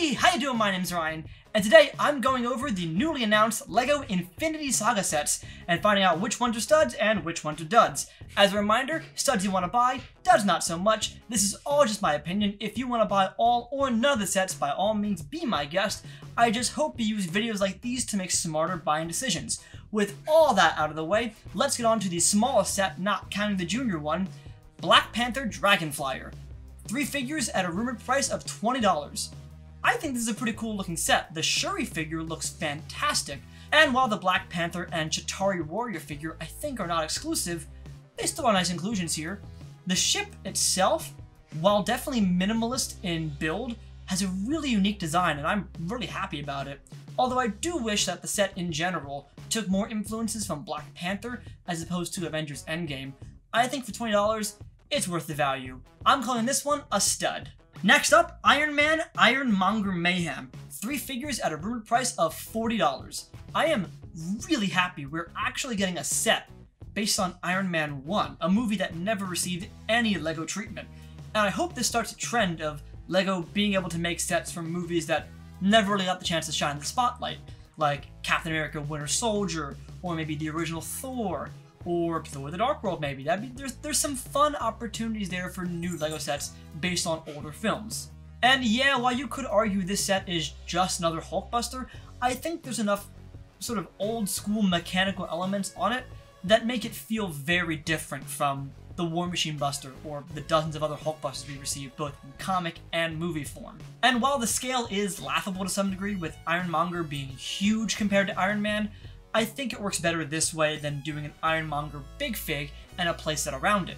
Hey, how you doing? My name's Ryan, and today I'm going over the newly announced LEGO Infinity Saga sets and finding out which ones are studs and which ones are duds. As a reminder, studs you want to buy, duds not so much. This is all just my opinion. If you want to buy all or none of the sets, by all means be my guest. I just hope you use videos like these to make smarter buying decisions. With all that out of the way, let's get on to the smallest set, not counting the junior one, Black Panther Dragonflyer. 3 figures at a rumored price of $20. I think this is a pretty cool looking set. The Shuri figure looks fantastic, and while the Black Panther and Chitauri Warrior figure I think are not exclusive, they still are nice inclusions here. The ship itself, while definitely minimalist in build, has a really unique design and I'm really happy about it. Although I do wish that the set in general took more influences from Black Panther as opposed to Avengers Endgame. I think for $20, it's worth the value. I'm calling this one a stud. Next up, Iron Man Ironmonger Mayhem. 3 figures at a rumored price of $40. I am really happy we're actually getting a set based on Iron Man 1, a movie that never received any LEGO treatment. And I hope this starts a trend of LEGO being able to make sets from movies that never really got the chance to shine in the spotlight, like Captain America Winter Soldier, or maybe the original Thor, or Thor the Dark World maybe. There's some fun opportunities there for new LEGO sets based on older films. And yeah, while you could argue this set is just another Hulkbuster, I think there's enough sort of old school mechanical elements on it that make it feel very different from the War Machine Buster or the dozens of other Hulkbusters we received both in comic and movie form. And while the scale is laughable to some degree, with Ironmonger being huge compared to Iron Man, I think it works better this way than doing an Ironmonger big fig and a playset around it.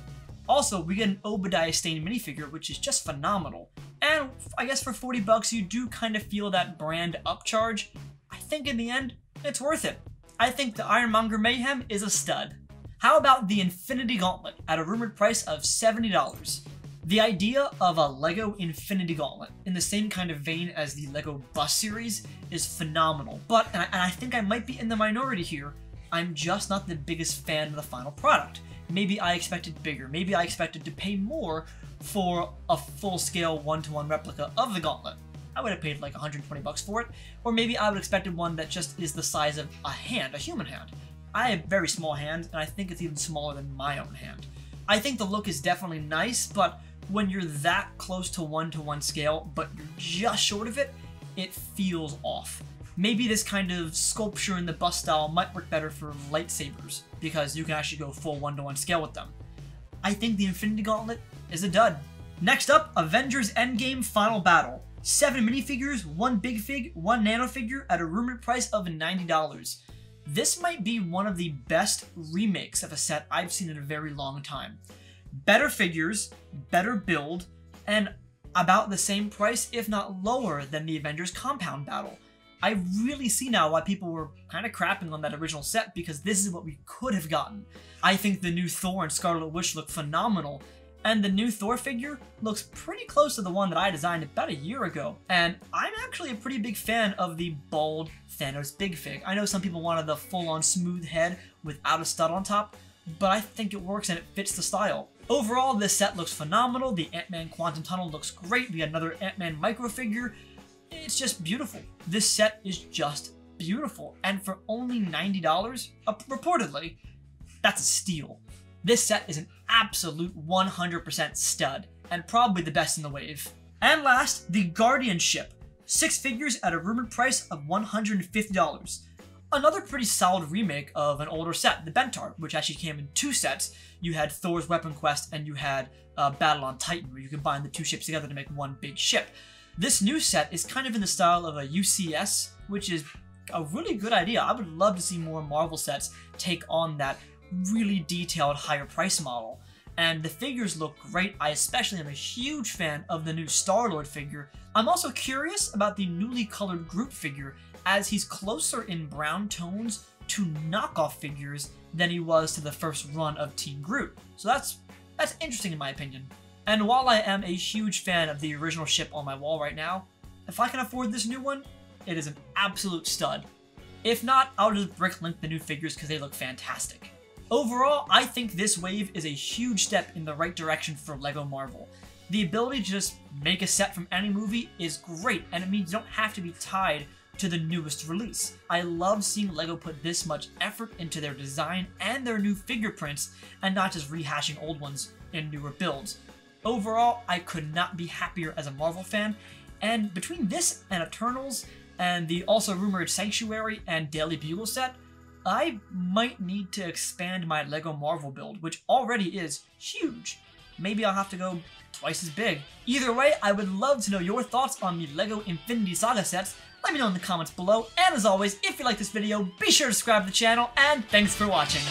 Also, we get an Obadiah Stane minifigure, which is just phenomenal. And I guess for $40 you do kind of feel that brand upcharge. I think in the end, it's worth it. I think the Ironmonger Mayhem is a stud. How about the Infinity Gauntlet at a rumored price of $70? The idea of a LEGO Infinity Gauntlet in the same kind of vein as the LEGO Bus series is phenomenal, but, and I think I might be in the minority here, I'm just not the biggest fan of the final product. Maybe I expected bigger, maybe I expected to pay more for a full-scale one-to-one replica of the Gauntlet. I would have paid like $120 for it, or maybe I would have expected one that just is the size of a hand, a human hand. I have very small hands, and I think it's even smaller than my own hand. I think the look is definitely nice, but when you're that close to one-to-one scale, but you're just short of it, it feels off. Maybe this kind of sculpture in the bust style might work better for lightsabers, because you can actually go full one-to-one scale with them. I think the Infinity Gauntlet is a dud. Next up, Avengers Endgame Final Battle. 7 minifigures, 1 big fig, 1 nano figure at a rumored price of $90. This might be one of the best remakes of a set I've seen in a very long time. Better figures, better build, and about the same price, if not lower, than the Avengers Compound Battle. I really see now why people were kind of crapping on that original set, because this is what we could have gotten. I think the new Thor and Scarlet Witch look phenomenal, and the new Thor figure looks pretty close to the one that I designed about a year ago. And I'm actually a pretty big fan of the bald Thanos big fig. I know some people wanted the full-on smooth head without a stud on top, but I think it works and it fits the style. Overall, this set looks phenomenal. The Ant-Man Quantum Tunnel looks great. We got another Ant-Man micro figure. It's just beautiful. This set is just beautiful. And for only $90, reportedly, that's a steal. This set is an absolute 100% stud, and probably the best in the wave. And last, the Guardian Ship. 6 figures at a rumored price of $150. Another pretty solid remake of an older set, the Bentar, which actually came in 2 sets. You had Thor's Weapon Quest and you had Battle on Titan, where you combine the 2 ships together to make one big ship. This new set is kind of in the style of a UCS, which is a really good idea. I would love to see more Marvel sets take on that really detailed higher price model. And the figures look great. I especially am a huge fan of the new Star-Lord figure. I'm also curious about the newly colored Groot figure, as he's closer in brown tones to knockoff figures than he was to the first run of Team Groot. So that's interesting in my opinion. And while I am a huge fan of the original ship on my wall right now, if I can afford this new one, it is an absolute stud. If not, I'll just brick link the new figures because they look fantastic. Overall, I think this wave is a huge step in the right direction for LEGO Marvel. The ability to just make a set from any movie is great, and it means you don't have to be tied to the newest release. I love seeing LEGO put this much effort into their design and their new figure prints, and not just rehashing old ones in newer builds. Overall, I could not be happier as a Marvel fan, and between this and Eternals, and the also rumored Sanctuary and Daily Bugle set, I might need to expand my LEGO Marvel build, which already is huge. Maybe I'll have to go twice as big. Either way, I would love to know your thoughts on the LEGO Infinity Saga sets. Let me know in the comments below, and as always, if you like this video, be sure to subscribe to the channel, and thanks for watching.